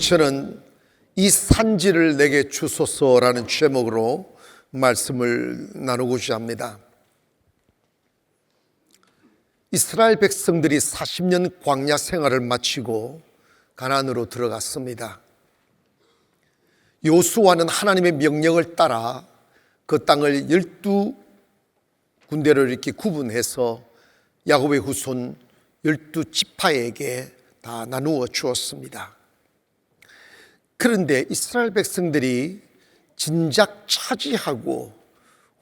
저는 이 산지를 내게 주소서라는 제목으로 말씀을 나누고자 합니다. 이스라엘 백성들이 40년 광야 생활을 마치고 가나안으로 들어갔습니다. 요수아는 하나님의 명령을 따라 그 땅을 12군데로 이렇게 구분해서 야곱의 후손 12지파에게 다 나누어 주었습니다. 그런데 이스라엘 백성들이 진작 차지하고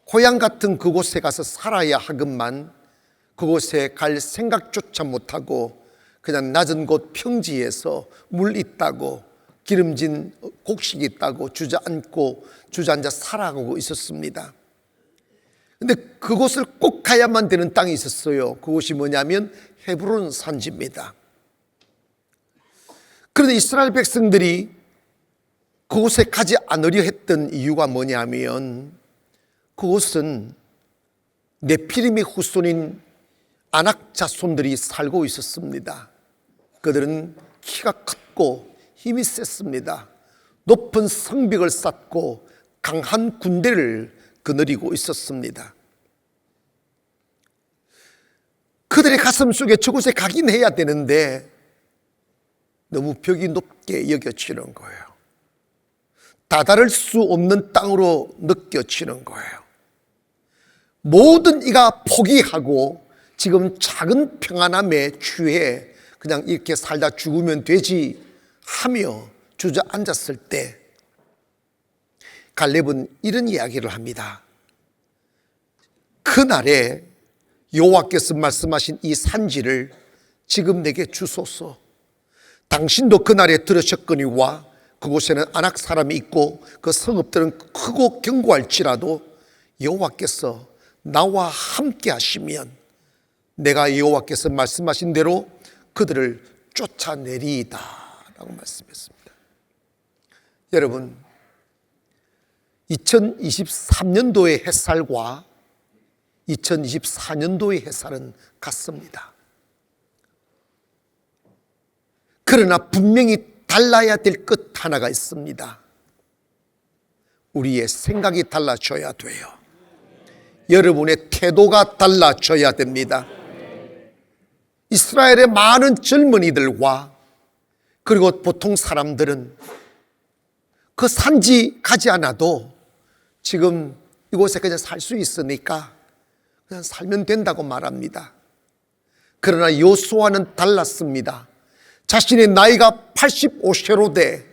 고향 같은 그곳에 가서 살아야 하건만 그곳에 갈 생각조차 못하고 그냥 낮은 곳 평지에서 물 있다고 기름진 곡식이 있다고 주저앉아 살아가고 있었습니다. 근데 그곳을 꼭 가야만 되는 땅이 있었어요. 그곳이 뭐냐면 헤브론 산지입니다. 그런데 이스라엘 백성들이 그곳에 가지 않으려 했던 이유가 뭐냐면 그곳은 네피림의 후손인 아낙 자손들이 살고 있었습니다. 그들은 키가 컸고 힘이 셌습니다. 높은 성벽을 쌓고 강한 군대를 거느리고 있었습니다. 그들의 가슴 속에 저곳에 가긴 해야 되는데 너무 벽이 높게 여겨지는 거예요. 다다를 수 없는 땅으로 느껴지는 거예요. 모든 이가 포기하고 지금 작은 평안함에 취해 그냥 이렇게 살다 죽으면 되지 하며 주저앉았을 때 갈렙은 이런 이야기를 합니다. 그날에 여호와께서 말씀하신 이 산지를 지금 내게 주소서. 당신도 그날에 들으셨거니와 그곳에는 아낙 사람이 있고 그 성읍들은 크고 견고할지라도 여호와께서 나와 함께 하시면 내가 여호와께서 말씀하신 대로 그들을 쫓아내리이다 라고 말씀했습니다. 여러분, 2023년도의 햇살과 2024년도의 햇살은 같습니다. 그러나 분명히 달라야 될 것 하나가 있습니다. 우리의 생각이 달라져야 돼요. 여러분의 태도가 달라져야 됩니다. 이스라엘의 많은 젊은이들과 그리고 보통 사람들은 그 산지 가지 않아도 지금 이곳에 그냥 살 수 있으니까 그냥 살면 된다고 말합니다. 그러나 요수아는 달랐습니다. 자신의 나이가 85세로 돼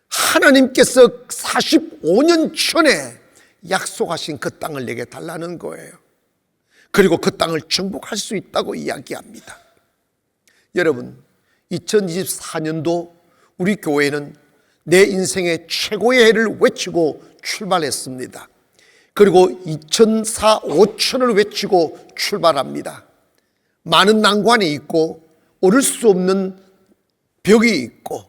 하나님께서 45년 전에 약속하신 그 땅을 내게 달라는 거예요. 그리고 그 땅을 정복할 수 있다고 이야기합니다. 여러분, 2024년도 우리 교회는 내 인생의 최고의 해를 외치고 출발했습니다. 그리고 2004, 5천을 외치고 출발합니다. 많은 난관이 있고 오를 수 없는 벽이 있고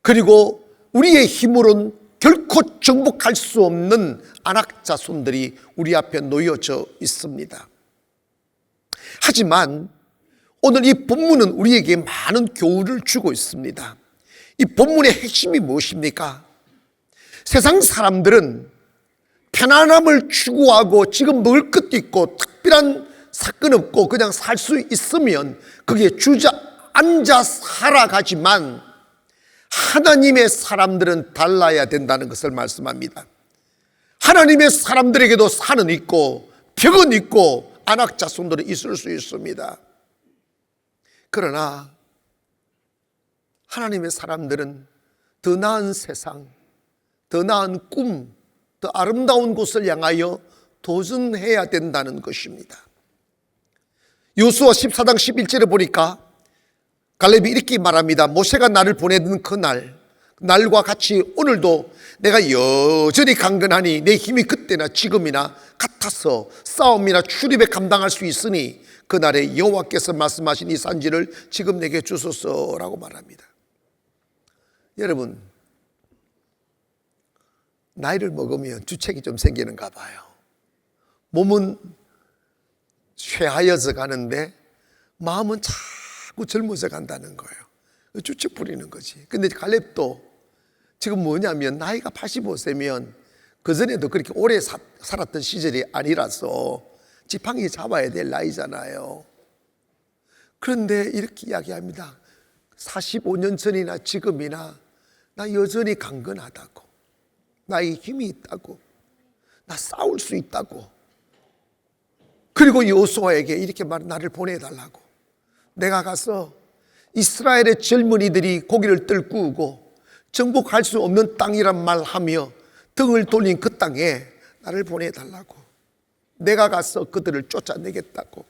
그리고 우리의 힘으로는 결코 정복할 수 없는 아낙 자손들이 우리 앞에 놓여져 있습니다. 하지만 오늘 이 본문은 우리에게 많은 교훈을 주고 있습니다. 이 본문의 핵심이 무엇입니까? 세상 사람들은 편안함을 추구하고 지금 먹을 것도 있고 특별한 사건 없고 그냥 살 수 있으면 거기에 주저앉아 살아가지만 하나님의 사람들은 달라야 된다는 것을 말씀합니다. 하나님의 사람들에게도 산은 있고 벽은 있고 아낙 자손들은 있을 수 있습니다. 그러나 하나님의 사람들은 더 나은 세상, 더 나은 꿈, 더 아름다운 곳을 향하여 도전해야 된다는 것입니다. 요수아 14장 11절에 보니까 갈렙이 이렇게 말합니다. 모세가 나를 보내던 날과 같이 오늘도 내가 여전히 강건하니 내 힘이 그때나 지금이나 같아서 싸움이나 출입에 감당할 수 있으니 그날에 여호와께서 말씀하신 이 산지를 지금 내게 주소서라고 말합니다. 여러분, 나이를 먹으면 주책이 좀 생기는가 봐요. 몸은 쇠하여져 가는데 마음은 자꾸 젊어져 간다는 거예요. 주책 부리는 거지. 근데 갈렙도 지금 뭐냐면 나이가 85세면 그전에도 그렇게 오래 살았던 시절이 아니라서 지팡이 잡아야 될 나이잖아요. 그런데 이렇게 이야기합니다. 45년 전이나 지금이나 나 여전히 강건하다고, 나의 힘이 있다고, 나 싸울 수 있다고. 그리고 여호수아에게 이렇게 나를 보내달라고. 내가 가서 이스라엘의 젊은이들이 고기를 뜰구우고 정복할 수 없는 땅이란 말하며 등을 돌린 그 땅에 나를 보내달라고. 내가 가서 그들을 쫓아내겠다고.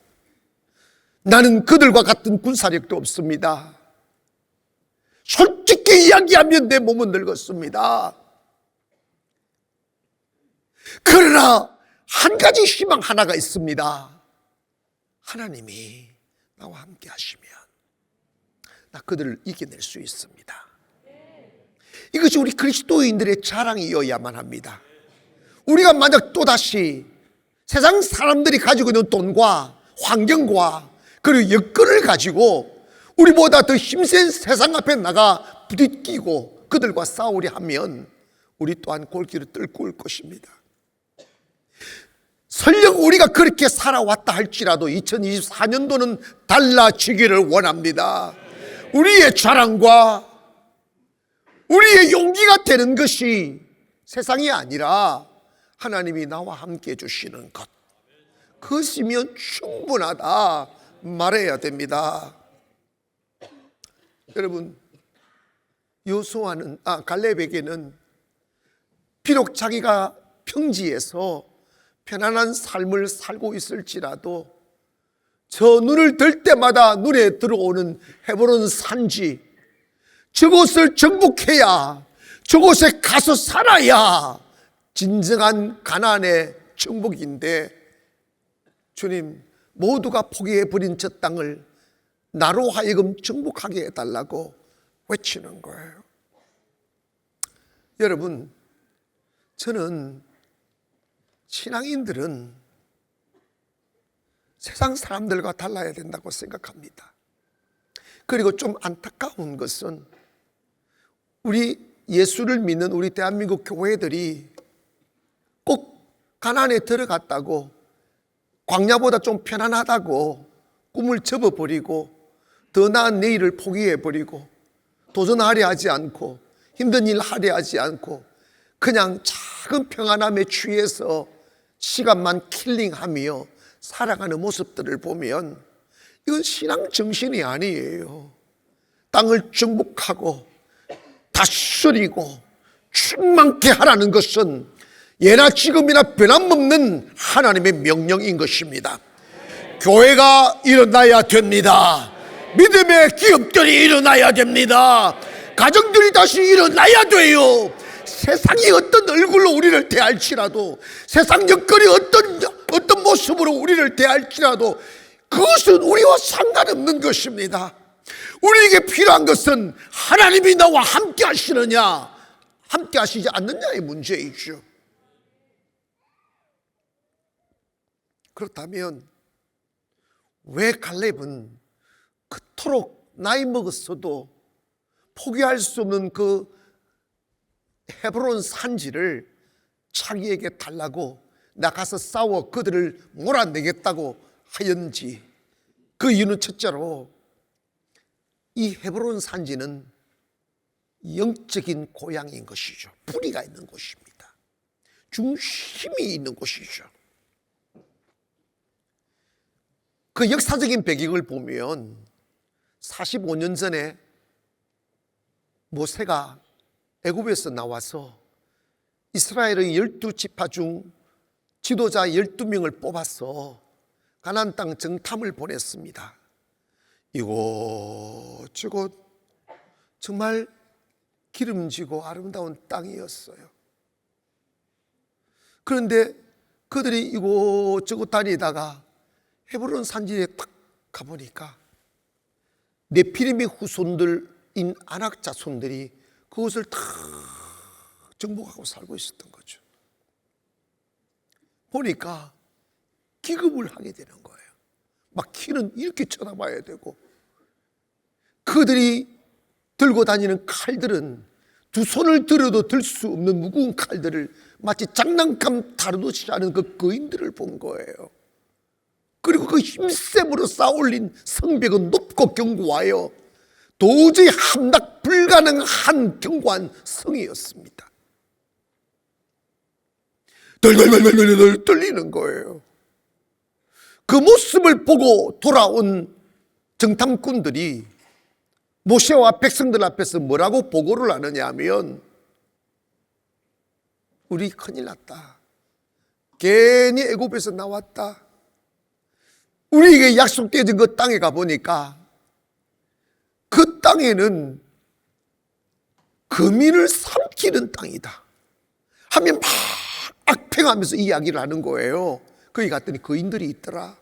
나는 그들과 같은 군사력도 없습니다. 솔직히 이야기하면 내 몸은 늙었습니다. 그러나 한 가지 희망 하나가 있습니다. 하나님이 나와 함께 하시면 나 그들을 이겨낼 수 있습니다. 이것이 우리 그리스도인들의 자랑이어야만 합니다. 우리가 만약 또다시 세상 사람들이 가지고 있는 돈과 환경과 그리고 여건을 가지고 우리보다 더 힘센 세상 앞에 나가 부딪히고 그들과 싸우려 하면 우리 또한 골길을 뚫고 올 것입니다. 설령 우리가 그렇게 살아왔다 할지라도 2024년도는 달라지기를 원합니다. 우리의 자랑과 우리의 용기가 되는 것이 세상이 아니라 하나님이 나와 함께 해주시는 것, 그것이면 충분하다 말해야 됩니다. 여러분, 갈렙에게는 비록 자기가 평지에서 편안한 삶을 살고 있을지라도 저 눈을 들 때마다 눈에 들어오는 헤브론 산지, 저곳을 정복해야, 저곳에 가서 살아야 진정한 가나안의 정복인데, 주님, 모두가 포기해버린 저 땅을 나로 하여금 정복하게 해달라고 외치는 거예요. 여러분, 저는 신앙인들은 세상 사람들과 달라야 된다고 생각합니다. 그리고 좀 안타까운 것은 우리 예수를 믿는 우리 대한민국 교회들이 꼭 가나안에 들어갔다고, 광야보다 좀 편안하다고 꿈을 접어버리고 더 나은 내일을 포기해버리고 도전하려 하지 않고 힘든 일 하려 하지 않고 그냥 작은 평안함에 취해서 시간만 킬링하며 살아가는 모습들을 보면 이건 신앙 정신이 아니에요. 땅을 정복하고 다스리고 충만케 하라는 것은 예나 지금이나 변함없는 하나님의 명령인 것입니다. 교회가 일어나야 됩니다. 믿음의 기업들이 일어나야 됩니다. 가정들이 다시 일어나야 돼요. 세상이 어떤 얼굴로 우리를 대할지라도, 세상 여건이 어떤 모습으로 우리를 대할지라도 그것은 우리와 상관없는 것입니다. 우리에게 필요한 것은 하나님이 나와 함께 하시느냐, 함께 하시지 않느냐의 문제이죠. 그렇다면 왜 갈렙은 그토록 나이 먹었어도 포기할 수 없는 그 헤브론 산지를 자기에게 달라고 나가서 싸워 그들을 몰아내겠다고 하였는지, 그 이유는 첫째로 이 헤브론 산지는 영적인 고향인 것이죠. 뿌리가 있는 곳입니다. 중심이 있는 곳이죠. 그 역사적인 배경을 보면 45년 전에 모세가 애굽에서 나와서 이스라엘의 12지파 중 지도자 12명을 뽑아서 가나안 땅 정탐을 보냈습니다. 이곳저곳 정말 기름지고 아름다운 땅이었어요. 그런데 그들이 이곳저곳 다니다가 헤브론 산지에 딱 가보니까 네피림의 후손들인 아낙 자손들이 그것을 다 정복하고 살고 있었던 거죠. 보니까 기겁을 하게 되는 거예요. 막 키는 이렇게 쳐다봐야 되고, 그들이 들고 다니는 칼들은 두 손을 들어도 들 수 없는 무거운 칼들을 마치 장난감 다루듯이 하는 그 거인들을 본 거예요. 그리고 그 힘셈으로 쌓아올린 성벽은 높고 견고하여 도저히 함락 불가능한 견고한 성이었습니다. 덜덜덜덜덜 떨리는 거예요. 그 모습을 보고 돌아온 정탐꾼들이 모세와 백성들 앞에서 뭐라고 보고를 하느냐 하면, 우리 큰일 났다. 괜히 애굽에서 나왔다. 우리에게 약속되어진 그 땅에 가보니까 그 땅에는 거민을 삼키는 땅이다 하면 막 악평하면서 이야기를 하는 거예요. 거기 갔더니 거인들이 있더라.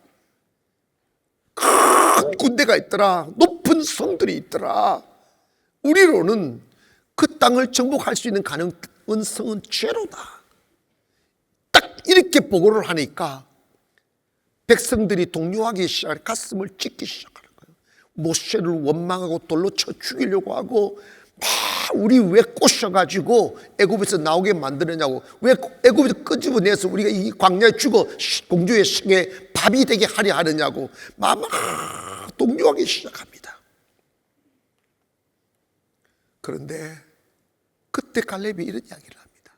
큰 군대가 있더라. 높은 성들이 있더라. 우리로는 그 땅을 정복할 수 있는 가능성은 제로다. 딱 이렇게 보고를 하니까 백성들이 동요하기 시작하고 가슴을 찢기 시작하는 거예요. 모세를 원망하고 돌로 쳐 죽이려고 하고, 막 우리 왜 꼬셔가지고 애굽에서 나오게 만드느냐고, 왜 애굽에서 끄집어내서 우리가 이 광야에 죽어 공주의 식에 밥이 되게 하려 하느냐고 막 동요하기 시작합니다. 그런데 그때 갈렙이 이런 이야기를 합니다.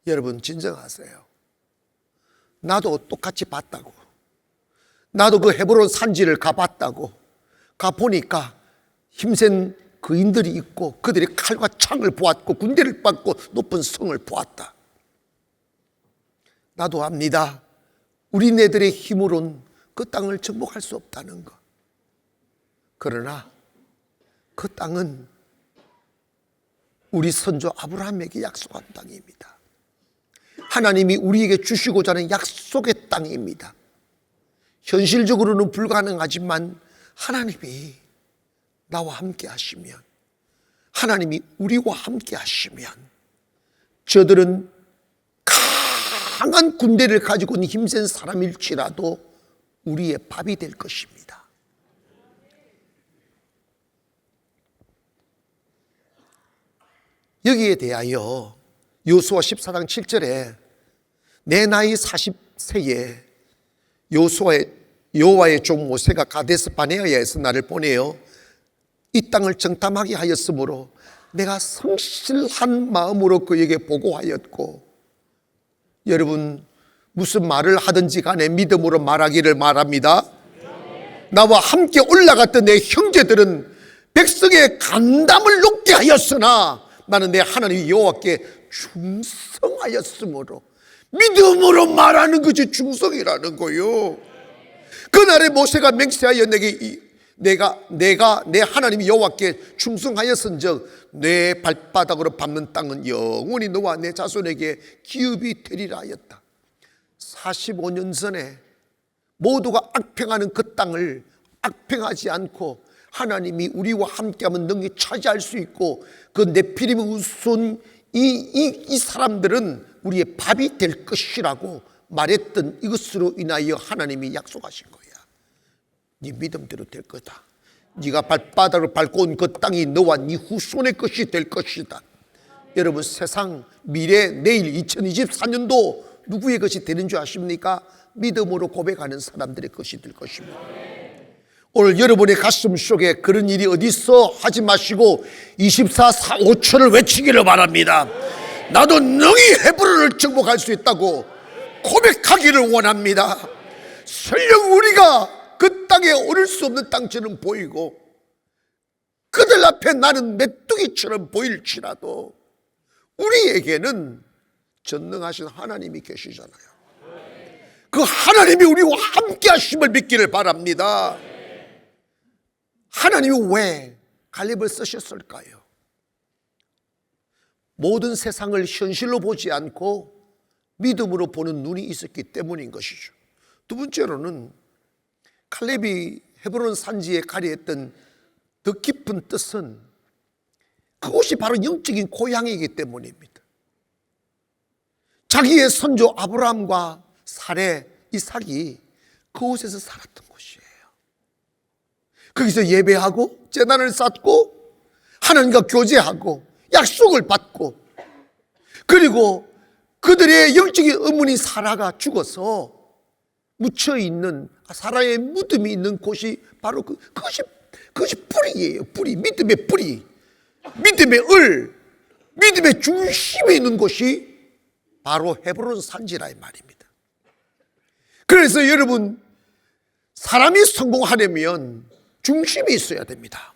여러분 진정하세요. 나도 똑같이 봤다고. 나도 그 헤브론 산지를 가봤다고. 가보니까 힘센 거인들이 있고 그들이 칼과 창을 보았고 군대를 받고 높은 성을 보았다. 나도 압니다. 우리네들의 힘으로는 그 땅을 정복할 수 없다는 것. 그러나 그 땅은 우리 선조 아브라함에게 약속한 땅입니다. 하나님이 우리에게 주시고자 하는 약속의 땅입니다. 현실적으로는 불가능하지만 하나님이 나와 함께 하시면, 하나님이 우리와 함께 하시면 저들은 강한 군대를 가지고 있는 힘센 사람일지라도 우리의 밥이 될 것입니다. 여기에 대하여 여호수아 14장 7절에 내 나이 40세에 여호와의 종 모세가 가데스 바네아야에서 나를 보내어 이 땅을 정탐하게 하였으므로 내가 성실한 마음으로 그에게 보고하였고, 여러분 무슨 말을 하든지 간에 믿음으로 말하기를 말합니다. 나와 함께 올라갔던 내 형제들은 백성의 간담을 높게 하였으나 나는 내 하나님 여호와께 충성하였으므로, 믿음으로 말하는 것이 충성이라는 거요. 그날에 모세가 맹세하여 내가 내 하나님 여호와께 충성하였은즉 내 발바닥으로 밟는 땅은 영원히 너와 내 자손에게 기업이 되리라 하였다. 45년 전에 모두가 악평하는 그 땅을 악평하지 않고 하나님이 우리와 함께하면 능히 차지할 수 있고, 그 네피림 우손 이 사람들은 우리의 밥이 될 것이라고 말했던 이것으로 인하여 하나님이 약속하신 거야. 네 믿음대로 될 거다. 네가 발바닥을 밟고 온 그 땅이 너와 네 후손의 것이 될 것이다. 여러분 세상 미래 내일 2024년도 누구의 것이 되는 줄 아십니까? 믿음으로 고백하는 사람들의 것이 될 것입니다. 오늘 여러분의 가슴 속에 그런 일이 어디 있어 하지 마시고 24, 4, 5초를 외치기를 바랍니다. 나도 능히 헤브론을 정복할 수 있다고 고백하기를 원합니다. 설령 우리가 그 땅에 오를 수 없는 땅처럼 보이고 그들 앞에 나는 메뚜기처럼 보일지라도 우리에게는 전능하신 하나님이 계시잖아요. 그 하나님이 우리와 함께 하심을 믿기를 바랍니다. 하나님이 왜 갈렙을 쓰셨을까요? 모든 세상을 현실로 보지 않고 믿음으로 보는 눈이 있었기 때문인 것이죠. 두 번째로는 갈렙이 헤브론 산지에 가리했던 더 깊은 뜻은 그곳이 바로 영적인 고향이기 때문입니다. 자기의 선조 아브라함과 사레, 이삭이 그곳에서 살았던 곳이에요. 거기서 예배하고 제단을 쌓고 하나님과 교제하고 약속을 받고, 그리고 그들의 영적인 어머니 사라가 죽어서 묻혀있는, 사라의 무덤이 있는 곳이 바로 그것이 뿌리예요. 뿌리, 믿음의 뿌리, 믿음의 믿음의 중심에 있는 곳이 바로 헤브론 산지라 이 말입니다. 그래서 여러분, 사람이 성공하려면 중심이 있어야 됩니다.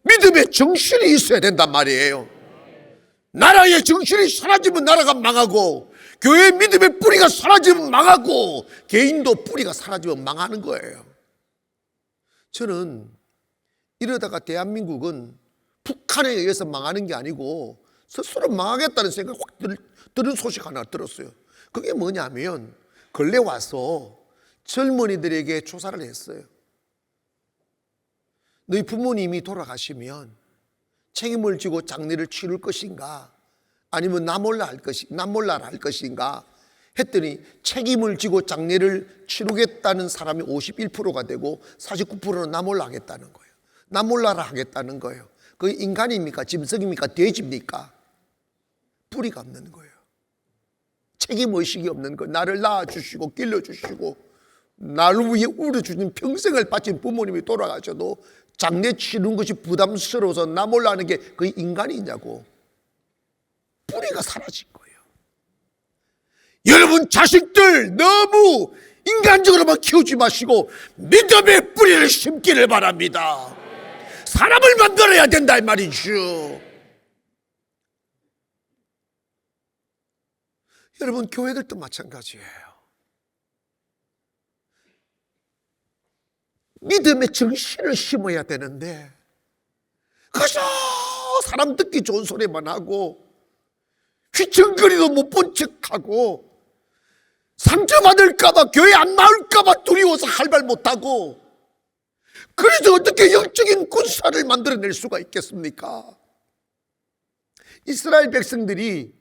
믿음의 정신이 있어야 된단 말이에요. 나라의 정신이 사라지면 나라가 망하고, 교회의 믿음의 뿌리가 사라지면 망하고, 개인도 뿌리가 사라지면 망하는 거예요. 저는 이러다가 대한민국은 북한에 의해서 망하는 게 아니고 스스로 망하겠다는 생각이 확 드는 소식 하나 들었어요. 그게 뭐냐면, 근래 와서 젊은이들에게 조사를 했어요. 너희 부모님이 돌아가시면 책임을 지고 장례를 치를 것인가, 아니면 나 몰라 할 것인가 했더니, 책임을 지고 장례를 치르겠다는 사람이 51%가 되고 49%는 나 몰라 하겠다는 거예요. 나 몰라라 하겠다는 거예요. 그게 인간입니까? 짐승입니까? 돼지입니까? 뿌리가 없는 거예요. 책임의식이 없는 거예요. 나를 낳아주시고 길러주시고 나를 위해 울어주신 평생을 바친 부모님이 돌아가셔도 장례 치르는 것이 부담스러워서 나 몰라 하는 게 그게 인간이냐고. 뿌리가 사라진 거예요. 여러분, 자식들 너무 인간적으로만 키우지 마시고 믿음의 뿌리를 심기를 바랍니다. 사람을 만들어야 된다 이 말이죠. 여러분, 교회들도 마찬가지예요. 믿음의 정신을 심어야 되는데 그저 사람 듣기 좋은 소리만 하고 휘청거리도 못 본 척하고 상처받을까 봐, 교회 안 나올까 봐 두려워서 할 말 못하고, 그래서 어떻게 영적인 군사를 만들어낼 수가 있겠습니까? 이스라엘 백성들이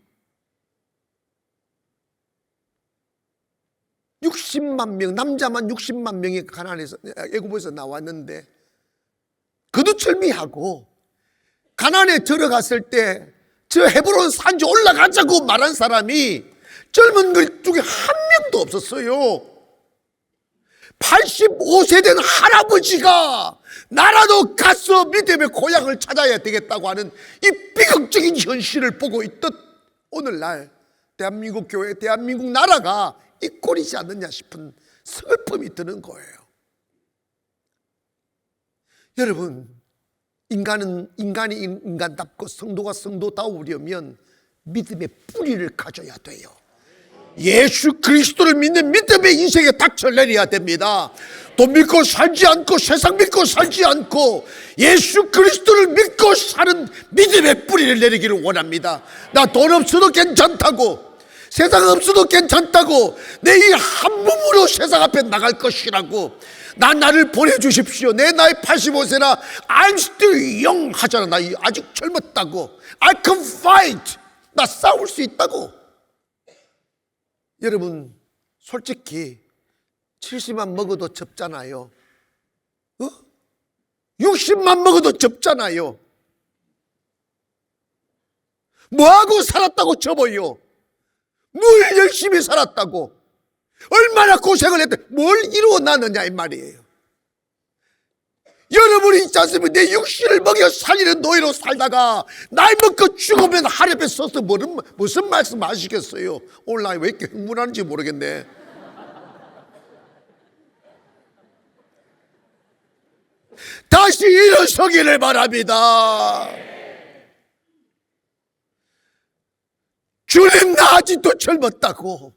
60만 명, 남자만 60만 명이 가나안에서, 애굽에서 나왔는데 그두철미하고 가나안에 들어갔을 때 저 헤브론 산지 올라가자고 말한 사람이 젊은 들 중에 한 명도 없었어요. 85세 된 할아버지가 나라도 가서 믿음의 고향을 찾아야 되겠다고 하는 이 비극적인 현실을 보고 있듯 오늘날 대한민국 교회, 대한민국 나라가 이 꼴이지 않느냐 싶은 슬픔이 드는 거예요. 여러분, 인간이 인간답고 성도가 성도다우려면 믿음의 뿌리를 가져야 돼요. 예수 그리스도를 믿는 믿음의 인생에 닥쳐 내려야 됩니다. 돈 믿고 살지 않고 세상 믿고 살지 않고 예수 그리스도를 믿고 사는 믿음의 뿌리를 내리기를 원합니다. 나 돈 없어도 괜찮다고, 세상 없어도 괜찮다고, 내 이 한 몸으로 세상 앞에 나갈 것이라고, 나를 보내주십시오. 내 나이 85세라 I'm still young 하잖아. 나 아직 젊었다고. I can fight. 나 싸울 수 있다고. 여러분, 솔직히 70만 먹어도 접잖아요. 60만 먹어도 접잖아요. 뭐하고 살았다고 접어요? 뭘 열심히 살았다고, 얼마나 고생을 했다, 뭘 이루어 놨느냐 이 말이에요. 여러분이 있지 않습니까? 내 육신을 먹여 살리는 노예로 살다가 나이 먹고 죽으면 하늘 앞에 서서 무슨 말씀 하시겠어요? 오늘 나 왜 이렇게 흥분하는지 모르겠네. 다시 일어서기를 바랍니다. 주님, 나 아직도 젊었다고,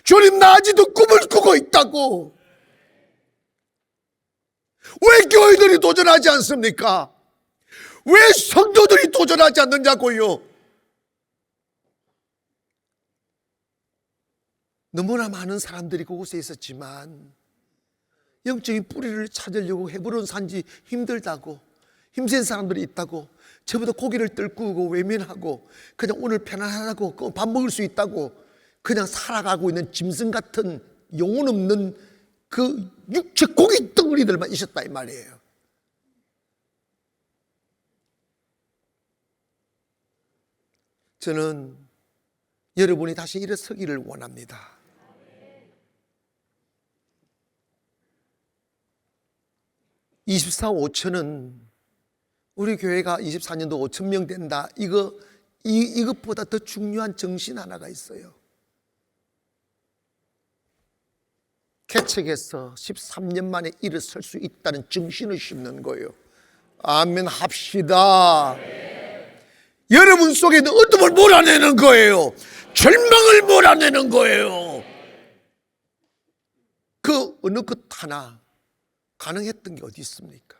주님, 나 아직도 꿈을 꾸고 있다고. 왜 교회들이 도전하지 않습니까? 왜 성도들이 도전하지 않느냐고요? 너무나 많은 사람들이 그곳에 있었지만 영적인 뿌리를 찾으려고 헤브론 산지 힘들다고, 힘센 사람들이 있다고, 저보다 고기를 뜰구고 외면하고 그냥 오늘 편안하다고 밥 먹을 수 있다고 그냥 살아가고 있는 짐승 같은 영혼 없는 그 육체 고기 덩어리들만 있었다 이 말이에요. 저는 여러분이 다시 일어서기를 원합니다. 24 5천은 우리 교회가 24년도 5천 명 된다. 이것보다 더 중요한 정신 하나가 있어요. 개척해서 13년 만에 일어설 수 있다는 정신을 심는 거예요. 아멘 합시다. 여러분 속에 있는 어둠을 몰아내는 거예요. 절망을 몰아내는 거예요. 그 어느 것 하나 가능했던 게 어디 있습니까?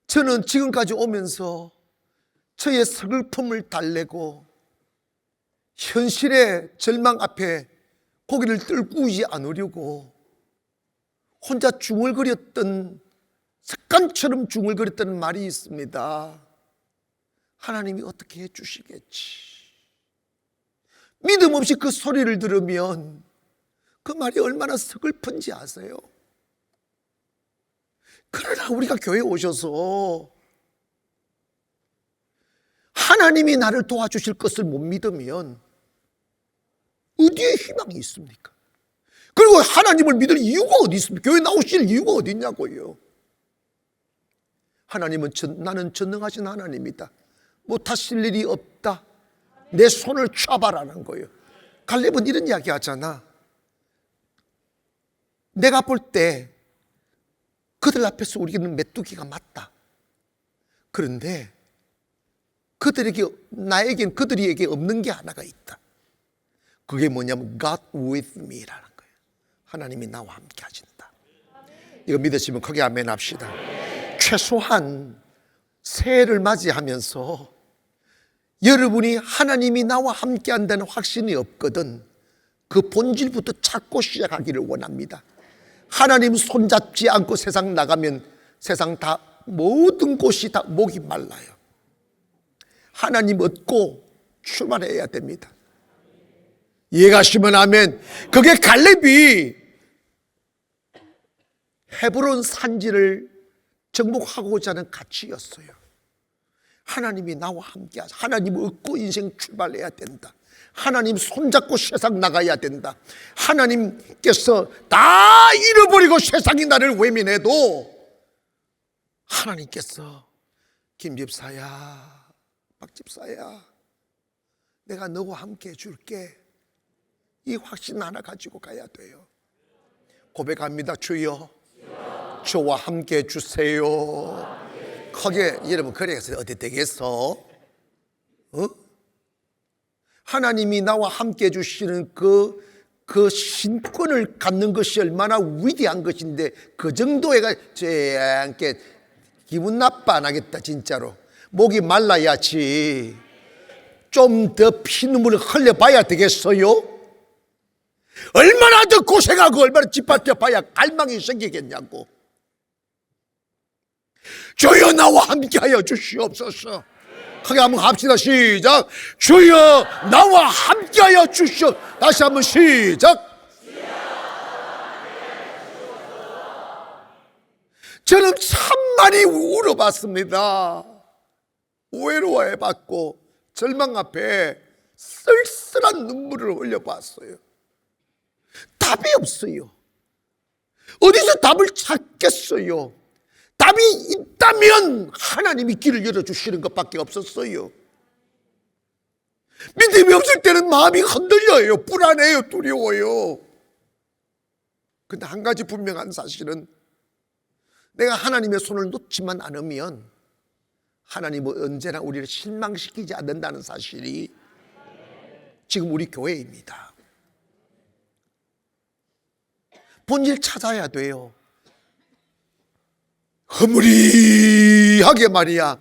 저는 지금까지 오면서 저의 서글픔을 달래고 현실의 절망 앞에 고개를 떨구지 않으려고 혼자 중얼거렸던, 습관처럼 중얼거렸던 말이 있습니다. 하나님이 어떻게 해주시겠지. 믿음 없이 그 소리를 들으면 그 말이 얼마나 서글픈지 아세요? 그러나 우리가 교회에 오셔서 하나님이 나를 도와주실 것을 못 믿으면 어디에 희망이 있습니까? 그리고 하나님을 믿을 이유가 어디 있습니까? 교회 나오실 이유가 어디 있냐고요. 하나님은 나는 전능하신 하나님이다. 못하실 일이 없다. 내 손을 잡아라는 거예요. 갈렙은 이런 이야기 하잖아. 내가 볼 때 그들 앞에서 우리는 메뚜기가 맞다. 그런데 나에겐 그들에게 없는 게 하나가 있다. 그게 뭐냐면 God with me라는 거예요. 하나님이 나와 함께 하신다. 이거 믿으시면 크게 아멘 합시다. 최소한 새해를 맞이하면서 여러분이 하나님이 나와 함께 한다는 확신이 없거든 그 본질부터 찾고 시작하기를 원합니다. 하나님 손잡지 않고 세상 나가면 세상 다 모든 곳이 다 목이 말라요. 하나님 얻고 출발해야 됩니다. 이해가시면 아멘. 그게 갈렙이 헤브론 산지를 정복하고자 하는 가치였어요. 하나님이 나와 함께 하자. 하나님 얻고 인생 출발해야 된다. 하나님 손잡고 세상 나가야 된다. 하나님께서 다 잃어버리고 세상이 나를 외면해도 하나님께서 김집사야, 박집사야, 내가 너와 함께 해줄게. 이 확신 하나 가지고 가야 돼요. 고백합니다. 주여, 저와 함께 해주세요. 크게 여러분 그래서 어디 되겠어? 하나님이 나와 함께 해주시는 그 신권을 갖는 것이 얼마나 위대한 것인데 그 정도에가 저한테 기분 나빠 안 하겠다. 진짜로 목이 말라야지 좀 더 피눈물을 흘려봐야 되겠어요? 얼마나 더 고생하고 얼마나 짓밟혀 봐야 갈망이 생기겠냐고. 주여 나와 함께하여 주시옵소서. 크게 한번 합시다. 시작. 주여 나와 함께하여 주시옵소서. 다시 한번 시작. 저는 참 많이 울어봤습니다. 외로워해봤고 절망 앞에 쓸쓸한 눈물을 흘려봤어요. 답이 없어요. 어디서 답을 찾겠어요? 답이 있다면 하나님이 길을 열어주시는 것밖에 없었어요. 믿음이 없을 때는 마음이 흔들려요. 불안해요. 두려워요. 근데 한 가지 분명한 사실은 내가 하나님의 손을 놓지만 않으면 하나님은 언제나 우리를 실망시키지 않는다는 사실이 지금 우리 교회입니다. 본질 찾아야 돼요. 허무리하게 말이야.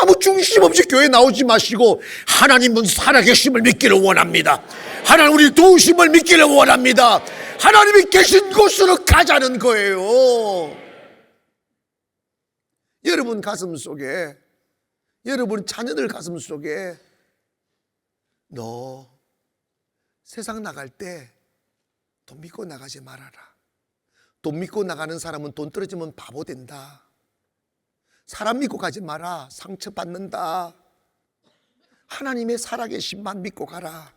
아무 중심 없이 교회 나오지 마시고 하나님은 살아계심을 믿기를 원합니다. 하나님 우리 도우심을 믿기를 원합니다. 하나님이 계신 곳으로 가자는 거예요. 여러분 가슴 속에, 여러분 자녀들 가슴 속에 너 세상 나갈 때 돈 믿고 나가지 말아라. 돈 믿고 나가는 사람은 돈 떨어지면 바보 된다. 사람 믿고 가지 마라. 상처받는다. 하나님의 살아계신만 믿고 가라.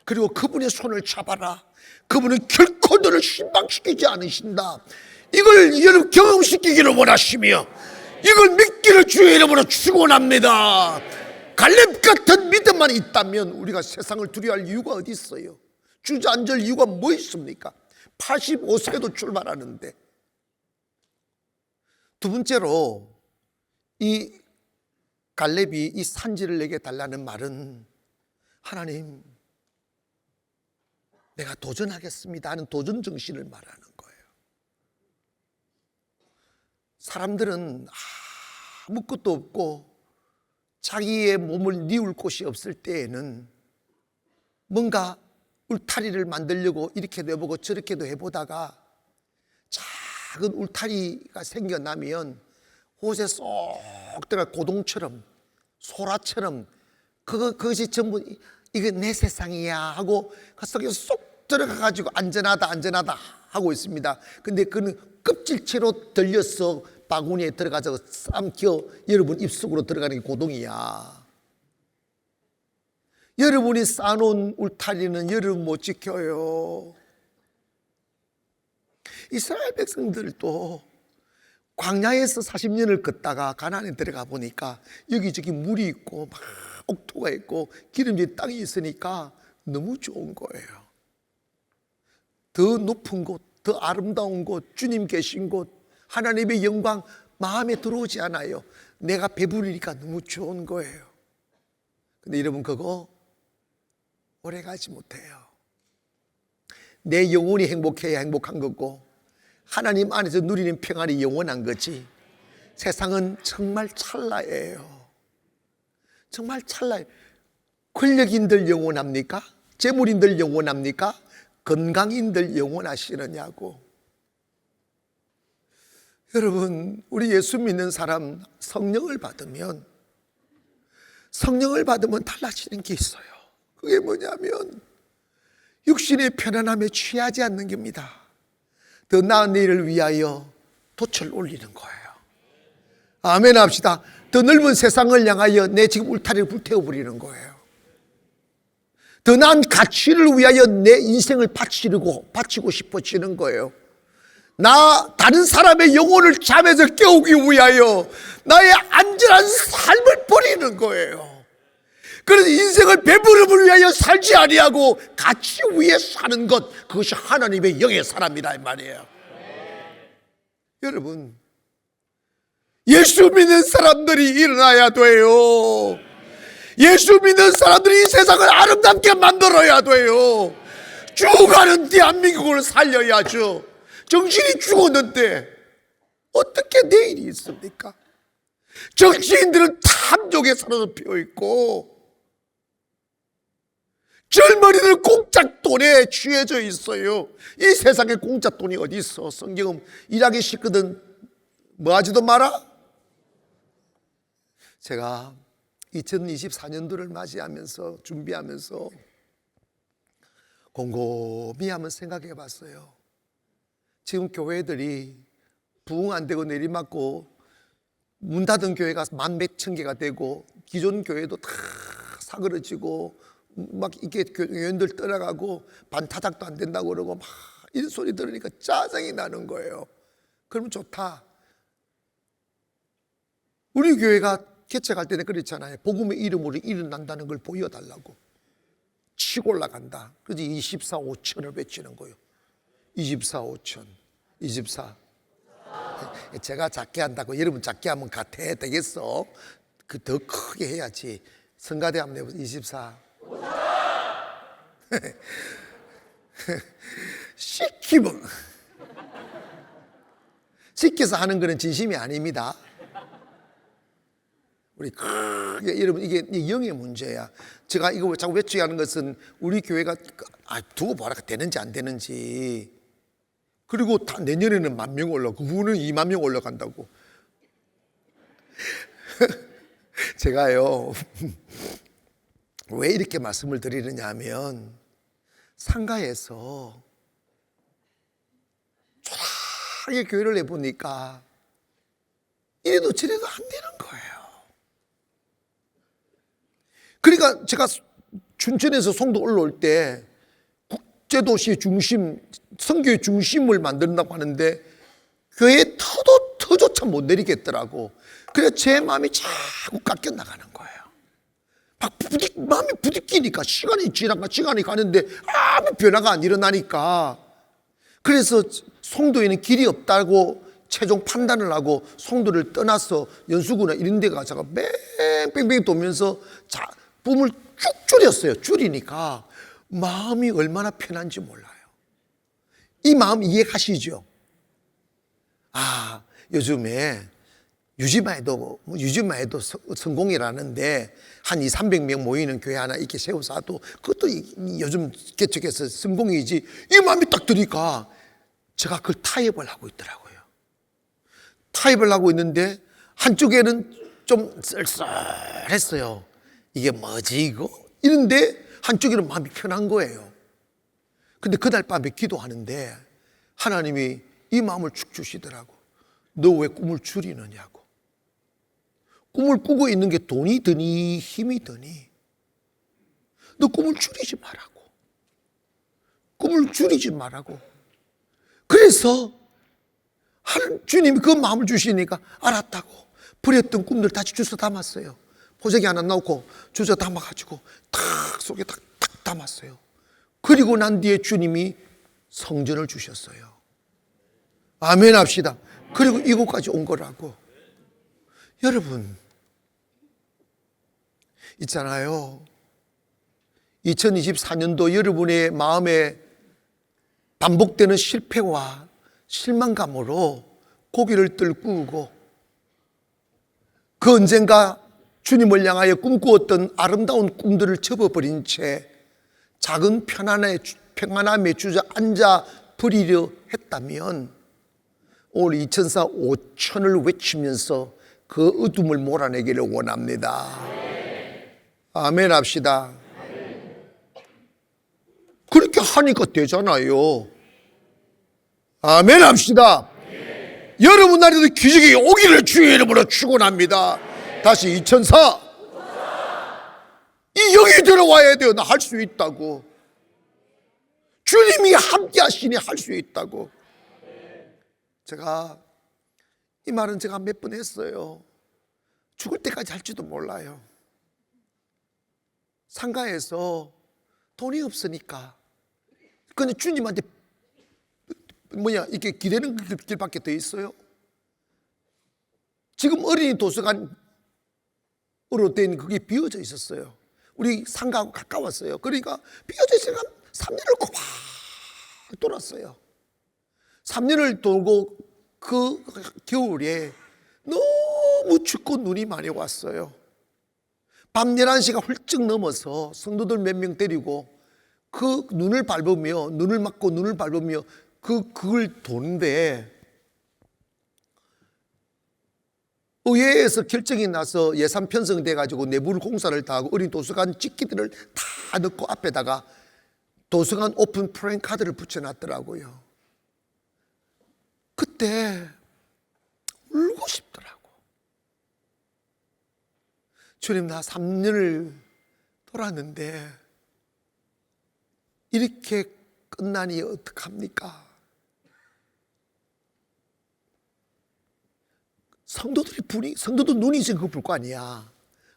그리고 그분의 손을 잡아라. 그분은 결코 너를 실망시키지 않으신다. 이걸 여러분 경험시키기를 원하시며 이걸 믿기를 주의 이름으로 축원합니다. 갈렙 같은 믿음만 있다면 우리가 세상을 두려워할 이유가 어디 있어요? 주저앉을 이유가 뭐 있습니까? 85세도 출발하는데. 두 번째로 이 갈렙이 이 산지를 내게 달라는 말은 하나님 내가 도전하겠습니다 하는 도전 정신을 말하는 거예요. 사람들은 아무것도 없고 자기의 몸을 뉘울 곳이 없을 때에는 뭔가 울타리를 만들려고 이렇게도 해보고 저렇게도 해보다가 작은 울타리가 생겨나면 곳에 쏙 들어가 고동처럼 소라처럼 그것이 전부 이게 내 세상이야 하고 그 속에 쏙 들어가가지고 안전하다 하고 있습니다. 근데 그는 껍질채로 들려서 바구니에 들어가서 삼켜 여러분 입속으로 들어가는 게 고동이야. 여러분이 쌓아놓은 울타리는 여러분 못 지켜요. 이스라엘 백성들도 광야에서 40년을 걷다가 가나안에 들어가 보니까 여기저기 물이 있고 막 옥토가 있고 기름진 땅이 있으니까 너무 좋은 거예요. 더 높은 곳, 더 아름다운 곳, 주님 계신 곳, 하나님의 영광 마음에 들어오지 않아요. 내가 배부르니까 너무 좋은 거예요. 근데 여러분 그거 오래 가지 못해요. 내 영혼이 행복해야 행복한 거고 하나님 안에서 누리는 평안이 영원한 거지. 세상은 정말 찰나예요. 정말 찰나예요. 권력인들 영원합니까? 재물인들 영원합니까? 건강인들 영원하시느냐고. 여러분 우리 예수 믿는 사람 성령을 받으면 달라지는 게 있어요. 그게 뭐냐면 육신의 편안함에 취하지 않는 겁니다. 더 나은 내일을 위하여 돛을 올리는 거예요. 아멘 합시다. 더 넓은 세상을 향하여 내 지금 울타리를 불태워버리는 거예요. 더 나은 가치를 위하여 내 인생을 바치고 싶어지는 거예요. 다른 사람의 영혼을 잠에서 깨우기 위하여 나의 안전한 삶을 버리는 거예요. 그래서 인생을 배부름을 위하여 살지 아니하고 가치 위에 사는 것, 그것이 하나님의 영의 사람이다 이 말이에요. 여러분 예수 믿는 사람들이 일어나야 돼요. 예수 믿는 사람들이 이 세상을 아름답게 만들어야 돼요. 죽어가는 대한민국을 살려야죠. 정신이 죽었는데 어떻게 내일이 있습니까? 정치인들은 탐욕에 사로잡혀 있고 젊은이들 공짜돈에 취해져 있어요. 이 세상에 공짜돈이 어디 있어? 성경은 일하기 싫거든 뭐 하지도 마라. 제가 2024년도를 맞이하면서 준비하면서 곰곰이 한번 생각해 봤어요. 지금 교회들이 부흥 안 되고 내리맞고 문 닫은 교회가 만 몇천 개가 되고 기존 교회도 다 사그러지고 막 이렇게 교인들 떠나가고 반타작도 안 된다고 그러고 막 이런 소리 들으니까 짜증이 나는 거예요. 그러면 좋다. 우리 교회가 개척할 때는 그랬잖아요. 복음의 이름으로 일어난다는 걸 보여달라고. 치고 올라간다. 그래서 24, 5천을 외치는 거예요. 24, 5천. 24. 제가 작게 한다고 여러분 작게 하면 같아 되겠어? 그 더 크게 해야지. 성가대 한번 해보세요. 24. 시켜서 하는 거는 진심이 아닙니다. 우리 크게 여러분 이게 영의 문제야. 제가 이거 자꾸 외치게 하는 것은 우리 교회가 두고 보라 되는지 안 되는지. 그리고 다 내년에는 10,000명 올라가고 그 후는 20,000명 올라간다고. 제가요 왜 이렇게 말씀을 드리느냐 하면 상가에서 조용하게 교회를 해보니까 이래도 저래도 안 되는 거예요. 그러니까 제가 춘천에서 송도 올라올 때 국제도시의 중심, 선교의 중심을 만든다고 하는데 교회의 터조차 못 내리겠더라고. 그래서 제 마음이 자꾸 깎여 나가는 거예요. 마음이 부딪히니까 시간이 가는데 아무 변화가 안 일어나니까. 그래서 송도에는 길이 없다고 최종 판단을 하고 송도를 떠나서 연수구나 이런 데 가서 뺑뺑뺑 돌면서 뿜을 쭉 줄이니까 마음이 얼마나 편한지 몰라요. 이 마음 이해가시죠? 요즘에 유지만 해도 성공이라는데 한 200~300명 모이는 교회 하나 이렇게 세워서도 그것도 요즘 개척해서 성공이지. 이 마음이 딱 드니까 제가 그걸 타협을 하고 있더라고요. 타협을 하고 있는데 한쪽에는 좀 쓸쓸했어요. 이게 뭐지 이거? 이런데 한쪽에는 마음이 편한 거예요. 근데 그날 밤에 기도하는데 하나님이 이 마음을 축 주시더라고. 너 왜 꿈을 줄이느냐고. 꿈을 꾸고 있는 게 돈이 드니 힘이 드니 너 꿈을 줄이지 말라고. 꿈을 줄이지 말라고. 그래서 주님이 그 마음을 주시니까 알았다고 버렸던 꿈들 다시 주워 담았어요. 보자기 하나 넣고 주워 담아가지고 속에 딱 담았어요. 그리고 난 뒤에 주님이 성전을 주셨어요. 아멘 합시다. 그리고 이곳까지 온 거라고. 여러분 있잖아요. 2024년도 여러분의 마음에 반복되는 실패와 실망감으로 고개를 들고 그 언젠가 주님을 향하여 꿈꾸었던 아름다운 꿈들을 접어버린 채 작은 평안함에 주저앉아 버리려 했다면 오늘 2004 5000을 외치면서 그 어둠을 몰아내기를 원합니다. 아멘 합시다. 그렇게 하니까 되잖아요. 아멘 합시다. 여러분 나라에도 기적이 오기를 주의 이름으로 축원합니다. 다시 2004 이 여기 들어와야 돼요. 나 할 수 있다고. 주님이 함께 하시니 할 수 있다고. 제가 이 말은 제가 몇 번 했어요. 죽을 때까지 할지도 몰라요. 상가에서 돈이 없으니까 근데 주님한테 이렇게 기대는 길밖에 더 있어요. 지금 어린이 도서관으로 된 그게 비어져 있었어요. 우리 상가하고 가까웠어요. 그러니까 비어져 있으니까 3년을 꼬박 돌았어요. 3년을 돌고 그 겨울에 너무 춥고 눈이 많이 왔어요. 밤 11시가 훌쩍 넘어서 성도들 몇 명 데리고 그 눈을 맞고 눈을 밟으며 그걸 도는데 의회에서 결정이 나서 예산 편성돼 가지고 내부 공사를 다 하고 어린 도서관 찍기들을 다 넣고 앞에다가 도서관 오픈 프랜카드를 붙여놨더라고요. 그때 울고 싶더라고. 주님 나 3년을 돌았는데 이렇게 끝나니 어떡합니까? 성도도 눈이 있으니까 그거 볼 거 아니야.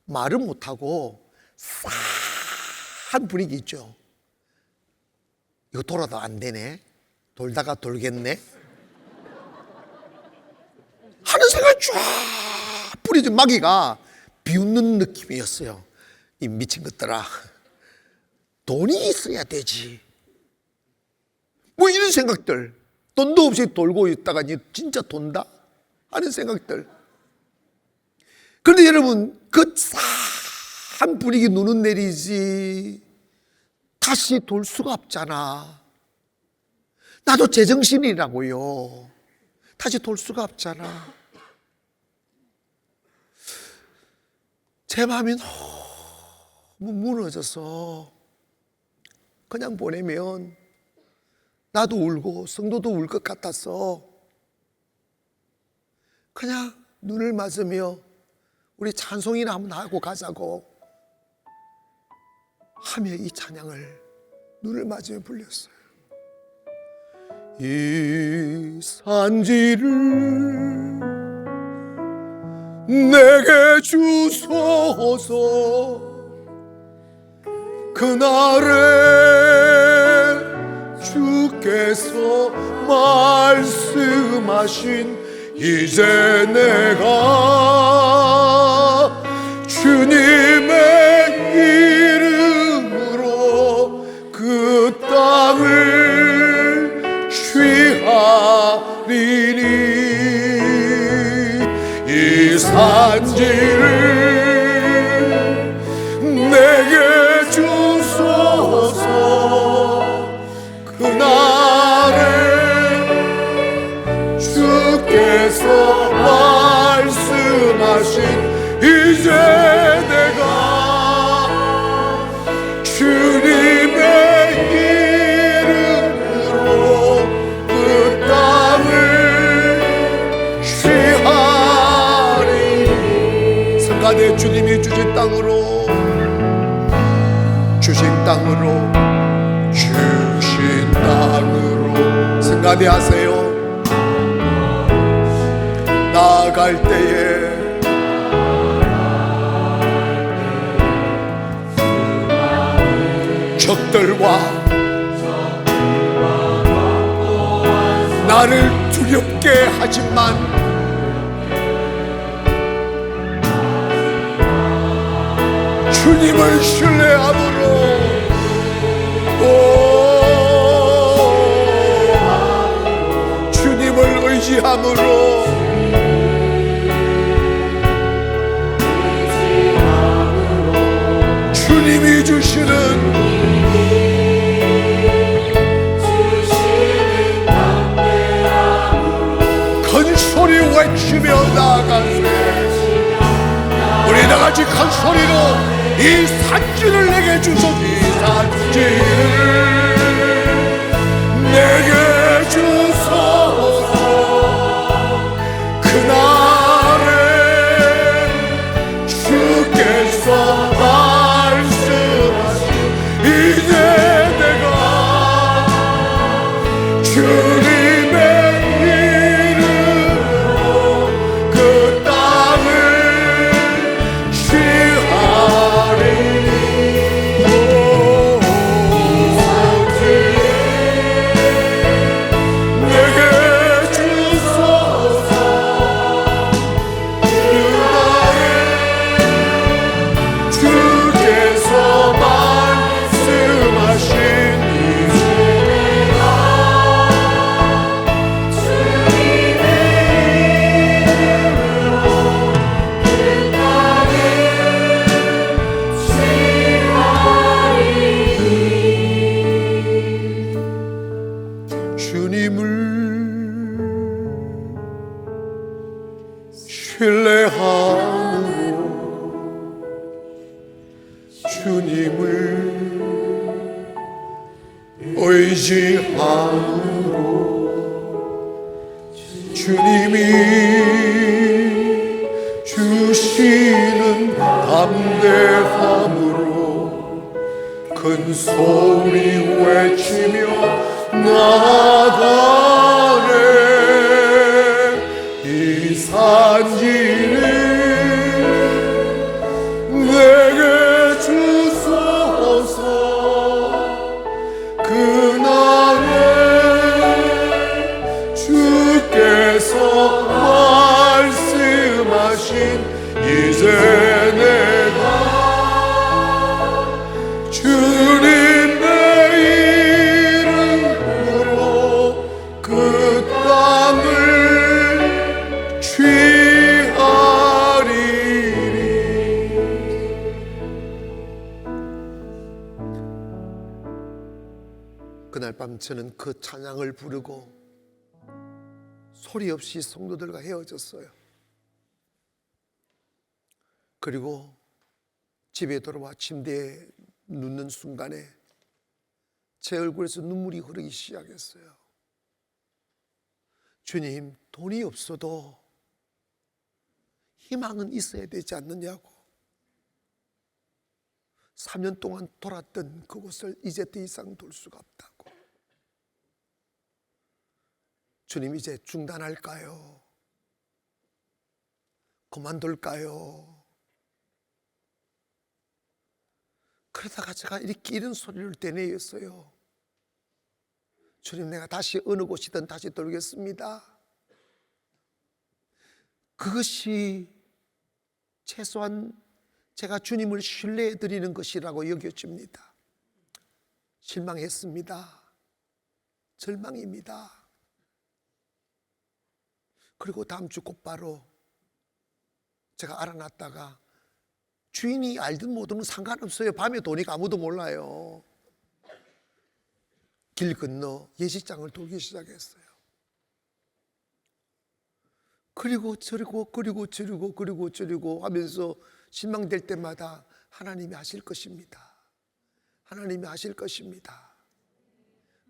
말은 못하고 싸한 분위기 있죠. 이거 돌아도 안 되네. 돌다가 돌겠네. 하는 생각이 쫙 뿌려진 마귀가 비웃는 느낌이었어요. 이 미친 것들아. 돈이 있어야 되지. 뭐 이런 생각들. 돈도 없이 돌고 있다가 진짜 돈다? 하는 생각들. 그런데 여러분 그 싸한 분위기 눈은 내리지 다시 돌 수가 없잖아. 나도 제정신이라고요. 다시 돌 수가 없잖아. 제 마음이 너무 무너져서 그냥 보내면 나도 울고 성도도 울 것 같아서 그냥 눈을 맞으며 우리 찬송이나 한번 하고 가자고 하며 이 찬양을 눈을 맞으며 불렸어요. 이 산지를 내게 주소서. 그날에 주께서 말씀하신 이제 내가 주님의 이름으로 그 땅을 취하리니 이 산지를 내게 주소서. 그날에 주께서 말씀하신 이제 내가 주님의 이름으로 그 땅을 취하리. 성가대 주님이 주신 땅으로 성가대 하세요. 나아갈 때에 적들과 나를 두렵게 하지만 주님을 신뢰함으로 주님을 의지함으로 주님이 주시는 큰 소리 외치며 나아가세. 우리 다같이 큰 소리로 이 산지를 내게 주소서. 이 산지를 내게 주소서. 그날에 주께서 말씀하신 이제 내가 주님의 이름으로 그 땅을 취하리니 내게 주소서. 그날에 주께서 말씀하신 이제 내가 주님의 이름으로 그 땅을 취하리니. 주님을 신뢰함으로 주님을 의지함으로 주님이 주시는 담대함으로 큰 소리 외치며 나아가네. 이 산지를 내게 주소서. 그날에 주께서 말씀하신 이제 내가 주님의 이름으로 그 땅을 취하리니. 그날 밤 저는 그 찬양을 부르고 소리 없이 성도들과 헤어졌어요. 그리고 집에 돌아와 침대에 눕는 순간에 제 얼굴에서 눈물이 흐르기 시작했어요. 주님, 돈이 없어도 희망은 있어야 되지 않느냐고. 3년 동안 돌았던 그곳을 이제 더 이상 돌 수가 없다고. 주님, 이제 중단할까요? 그만둘까요? 그러다가 제가 이렇게 이런 소리를 되뇌었어요. 주님, 내가 다시 어느 곳이든 다시 돌겠습니다. 그것이 최소한 제가 주님을 신뢰해 드리는 것이라고 여겨집니다. 실망했습니다. 절망입니다. 그리고 다음 주 곧바로 제가 알아놨다가, 주인이 알든 모든 상관없어요. 밤에 도니까 아무도 몰라요. 길 건너 예식장을 돌기 시작했어요. 그리고 저리고 하면서 실망될 때마다 하나님이 하실 것입니다. 하나님이 하실 것입니다.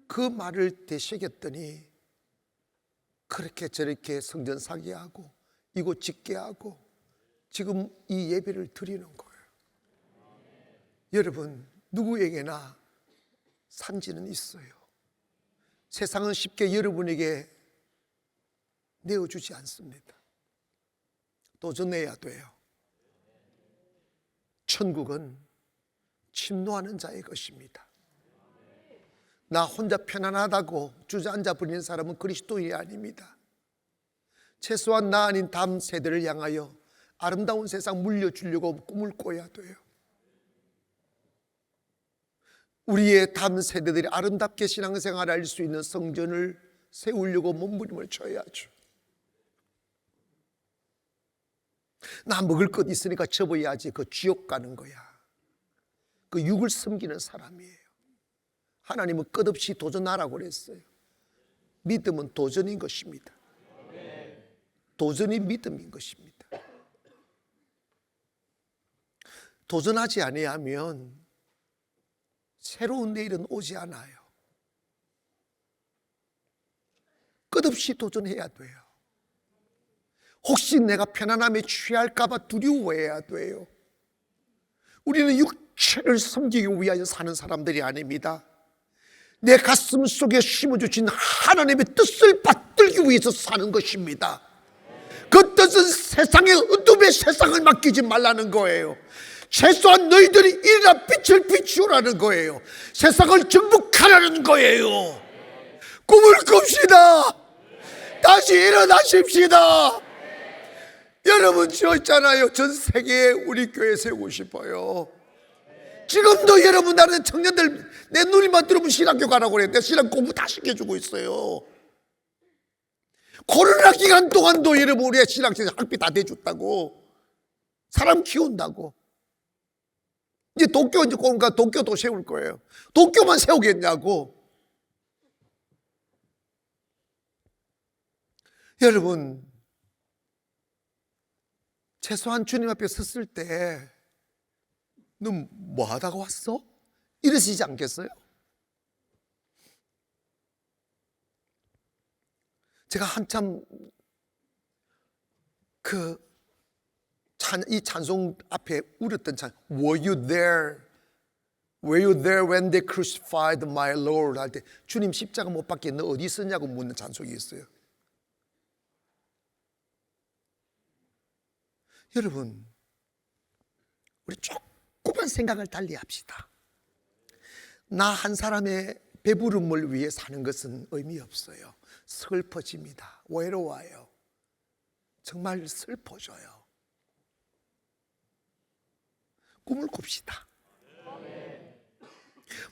그 말을 되새겼더니 그렇게 저렇게 성전 사기하고 이곳 짓게 하고 지금 이 예배를 드리는 거예요. 여러분, 누구에게나 산지는 있어요. 세상은 쉽게 여러분에게 내어주지 않습니다. 도전해야 돼요. 천국은 침노하는 자의 것입니다. 나 혼자 편안하다고 주저앉아 버리는 사람은 그리스도인이 아닙니다. 최소한 나 아닌 다음 세대를 향하여 아름다운 세상 물려주려고 꿈을 꿔야 돼요. 우리의 다음 세대들이 아름답게 신앙생활을 할 수 있는 성전을 세우려고 몸부림을 쳐야죠. 나 먹을 것 있으니까 접어야지. 그 지옥 가는 거야. 그 육을 섬기는 사람이에요. 하나님은 끝없이 도전하라고 그랬어요. 믿음은 도전인 것입니다. 도전이 믿음인 것입니다. 도전하지 아니하면 새로운 내일은 오지 않아요. 끝없이 도전해야 돼요. 혹시 내가 편안함에 취할까 봐 두려워해야 돼요. 우리는 육체를 섬기기 위하여 사는 사람들이 아닙니다. 내 가슴 속에 심어주신 하나님의 뜻을 받들기 위해서 사는 것입니다. 그 뜻은 세상의 어둠의 세상을 맡기지 말라는 거예요. 최소한 너희들이 일어나 빛을 비추라는 거예요. 세상을 정복하라는 거예요. 꿈을 꿉시다. 다시 일어나십시다. 여러분, 저 있잖아요. 전 세계에 우리 교회 세우고 싶어요. 지금도 여러분 다른 청년들 내 눈이만 들으면 신학교 가라고 그래요. 내가 신학 공부 다 시켜주고 있어요. 코로나 기간 동안도 여러분 우리가 신학생 학비 다 대줬다고. 사람 키운다고. 이제 도쿄 이제 오니까 도쿄도 세울 거예요. 도쿄만 세우겠냐고. 여러분, 최소한 주님 앞에 섰을 때 너 뭐 하다가 왔어? 이러시지 않겠어요? 제가 한참 이 찬송 앞에 울었던 찬, Were you there? Were you there when they crucified my Lord? 할 때 주님 십자가 못 박게 너 어디 있었냐고 묻는 찬송이 있어요. 여러분, 우리 조그만 생각을 달리합시다. 나 한 사람의 배부름을 위해 사는 것은 의미 없어요. 슬퍼집니다. 외로워요. 정말 슬퍼져요. 꿈을 꿉시다.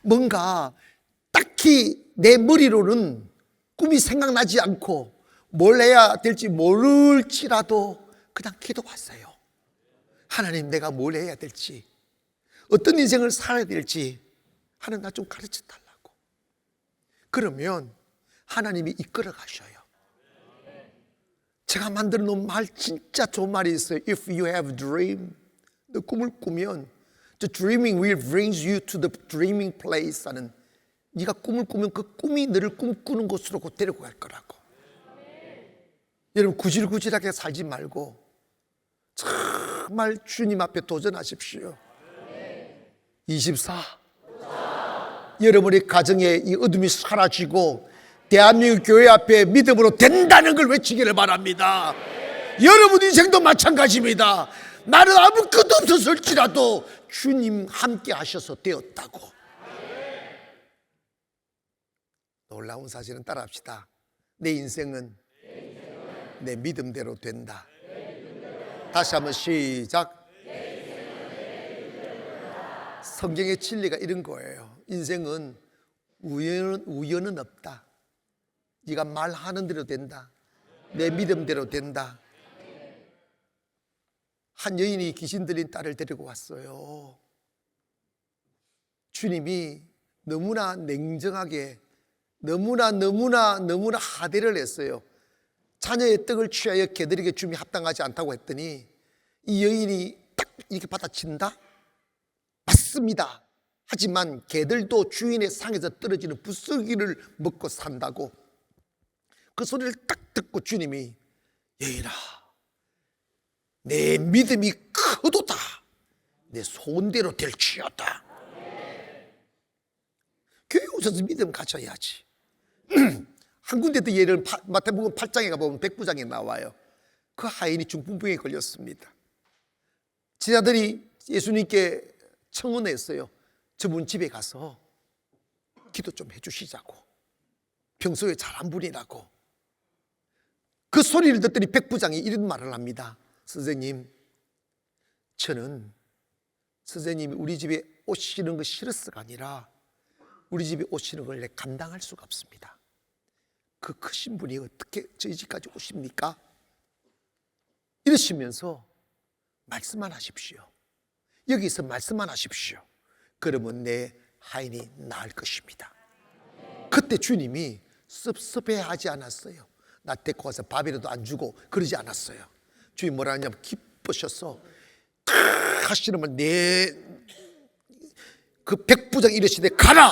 뭔가 딱히 내 머리로는 꿈이 생각나지 않고 뭘 해야 될지 모를지라도 그냥 기도하세요. 하나님, 내가 뭘 해야 될지, 어떤 인생을 살아야 될지 하나님 나 좀 가르쳐 달라고. 그러면 하나님이 이끌어 가셔요. 제가 만들어 놓은 말, 진짜 좋은 말이 있어요. If you have dream, 너 꿈을 꾸면 the dreaming will bring you to the dreaming place 하는, 네가 꿈을 꾸면 그 꿈이 너를 꿈꾸는 곳으로 곧 데리고 갈 거라고. 여러분, 구질구질하게 살지 말고 정말 주님 앞에 도전하십시오. 24. 여러분의 가정에 이 어둠이 사라지고 대한민국 교회 앞에 믿음으로 된다는 걸 외치기를 바랍니다. 여러분 인생도 마찬가지입니다. 나는 아무것도 없었을지라도 주님 함께 하셔서 되었다고. 놀라운 사실은 따라합시다. 내 인생은 내 믿음대로 된다. 다시 한번 시작. 성경의 진리가 이런 거예요. 인생은 우연은 없다. 네가 말하는 대로 된다. 내 믿음대로 된다. 한 여인이 귀신 들린 딸을 데리고 왔어요. 주님이 너무나 냉정하게 너무나 하대를 했어요. 자녀의 떡을 취하여 개들에게 줌이 합당하지 않다고 했더니 이 여인이 딱 이렇게 받아친다? 맞습니다. 하지만 개들도 주인의 상에서 떨어지는 부스러기를 먹고 산다고. 그 소리를 딱 듣고 주님이 여인아, 내 믿음이 크도다. 내 소원대로 될지어다. 교회 오셔서 믿음 가져야지. 한 군데 더 예를 마태복음 8장에 가보면 백부장에 나와요. 그 하인이 중풍병에 걸렸습니다. 제자들이 예수님께 청원했어요. 저분 집에 가서 기도 좀 해주시자고. 평소에 잘한 분이라고. 그 소리를 듣더니 백부장이 이런 말을 합니다. 선생님, 저는 선생님이 우리 집에 오시는 거 싫어서가 아니라 우리 집에 오시는 걸 내가 감당할 수가 없습니다. 그 크신 분이 어떻게 저희 집까지 오십니까? 이러시면서 말씀만 하십시오. 여기서 말씀만 하십시오. 그러면 내 하인이 나을 것입니다. 그때 주님이 섭섭해하지 않았어요. 나 데리고 와서 밥이라도 안 주고 그러지 않았어요. 주님 뭐라 하냐면 기쁘셔서 하시는 그 백부장이 이러시되 가라,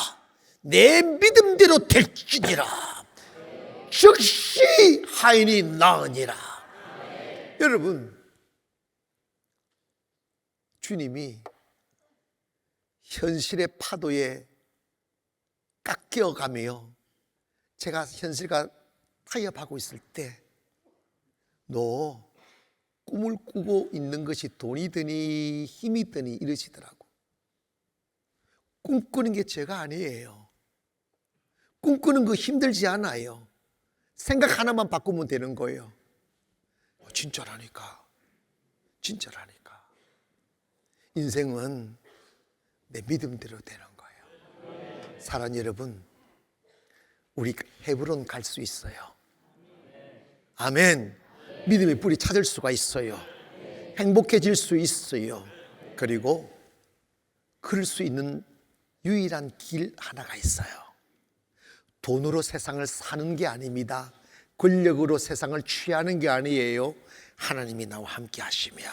내 믿음대로 될지니라. 즉시 하인이 나으니라. 여러분, 주님이 현실의 파도에 깎여가며 제가 현실과 타협하고 있을 때 너 꿈을 꾸고 있는 것이 돈이 드니 힘이 드니 이러시더라고. 꿈꾸는 게 죄가 아니에요. 꿈꾸는 거 힘들지 않아요. 생각 하나만 바꾸면 되는 거예요. 진짜라니까. 진짜라니까. 인생은 내 믿음대로 되는 거예요. 사랑하는 여러분, 우리 헤브론 갈 수 있어요. 아멘. 믿음의 뿌리 찾을 수가 있어요. 행복해질 수 있어요. 그리고 그럴 수 있는 유일한 길 하나가 있어요. 돈으로 세상을 사는 게 아닙니다. 권력으로 세상을 취하는 게 아니에요. 하나님이 나와 함께 하시면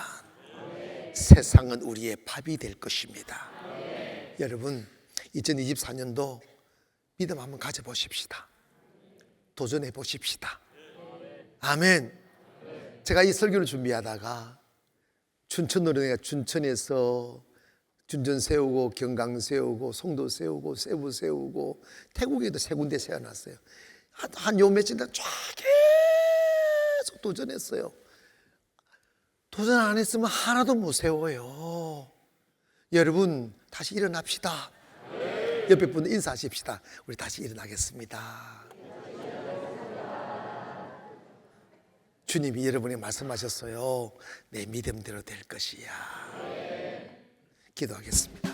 세상은 우리의 밥이 될 것입니다. 여러분, 2024년도 믿음 한번 가져보십시다. 도전해 보십시다. 아멘. 제가 이 설교를 준비하다가 춘천노래가 춘천에서 준전 세우고 경강 세우고 송도 세우고 세부 세우고 태국에도 세 군데 세워놨어요. 한 요 며칠 쫙 계속 도전했어요. 도전 안 했으면 하나도 못 세워요. 여러분, 다시 일어납시다. 옆에 분 인사하십시다. 우리 다시 일어나겠습니다. 주님이 여러분이 말씀하셨어요. 내 믿음대로 될 것이야. 기도하겠습니다.